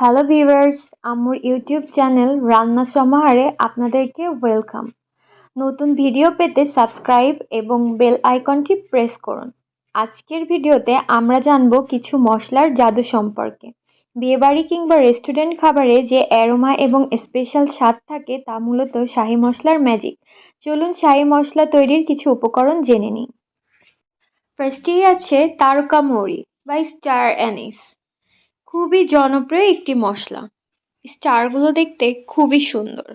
Hello viewers, আম্মুর YouTube channel রান্না সমাহারে আপনাদেরকে ওয়েলকাম। নতুন ভিডিও পেতে সাবস্ক্রাইব এবং বেল আইকনটি প্রেস করুন। আজকের ভিডিওতে আমরা জানব কিছু মশলার জাদু সম্পর্কে। বিয়েবাড়ি কিংবা রেস্টুরেন্ট খাবারে যে অ্যারোমা এবং স্পেশাল স্বাদ থাকে তা মূলত শাহি মশলার ম্যাজিক। চলুন শাহি মশলা তৈরির কিছু উপকরণ জেনে নিই। ফার্স্টেই আছে তারকা মৌরি বা স্টার অ্যানিস। খুবই জনপ্রিয় একটি মশলা। স্টারগুলো দেখতে খুবই সুন্দর।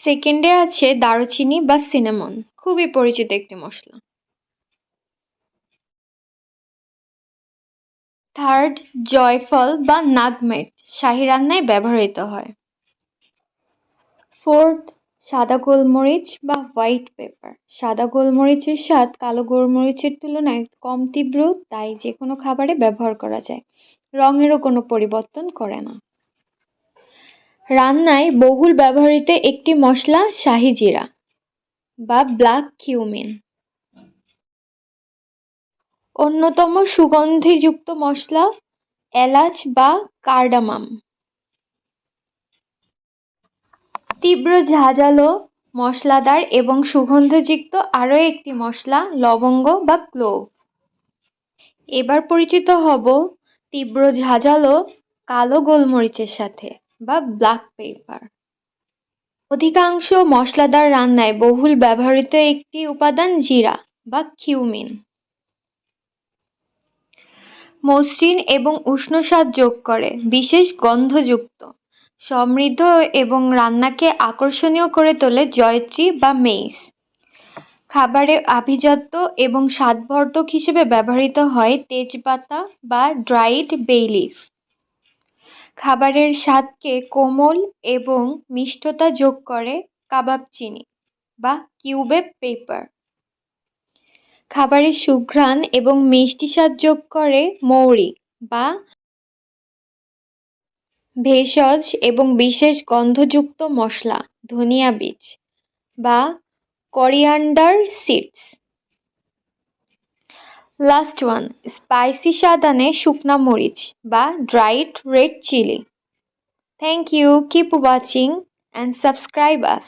সেকেন্ডে আছে দারুচিনি বা সিনামন, খুবই পরিচিত একটি মশলা। থার্ড, জয়ফল বা নাগমেট, শাহী রান্নায় ব্যবহৃত হয়। ফোর্থ, সাদা গোলমরিচ বা হোয়াইট পেপার। সাদা গোলমরিচের স্বাদ কালো গোলমরিচের তুলনায় কম তীব্র, তাই যে কোনো খাবারে ব্যবহার করা যায়। রঙেরও কোনো পরিবর্তন করে না। রান্নায় বহুল ব্যবহৃত একটি মশলা শাহি জিরা বা ব্ল্যাক কিউমিন। অন্যতম সুগন্ধিযুক্ত মশলা এলাচ বা কার্ডামাম। তীব্র ঝাঁঝালো, মশলাদার এবং সুগন্ধযুক্ত আরও একটি মশলা লবঙ্গ বা ক্লোভ। এবার পরিচিত হব তীব্র ঝাঁঝালো কালো গোলমরিচের সাথে বা ব্ল্যাক পেপার। অধিকাংশ মশলাদার রান্নায় বহুল ব্যবহৃত একটি উপাদান জিরা বা কিউমিন। মসৃণ এবং উষ্ণ স্বাদ যোগ করে, বিশেষ গন্ধযুক্ত, সমৃদ্ধ এবং রান্নাকে আকর্ষণীয় করে তোলে জয়ত্রী বা মেইস। খাবারে আভিজাত্য এবং স্বাদবর্ধক হিসেবে ব্যবহৃত হয় তেজপাতা বা ড্রাইড বে লিফ। খাবারের স্বাদকে কোমল এবং মিষ্টতা যোগ করে কাবাব চিনি বা কিউবে পেপার। খাবারের সুঘ্রাণ এবং মিষ্টি স্বাদ যোগ করে মৌরি বা ভেষজ এবং বিশেষ গন্ধযুক্ত মশলা ধনিয়া বীজ বা coriander seeds. Last one, spicy স্বাদ আনে শুকনা মরিচ বা dried red chilli. Thank you, keep watching and subscribe us.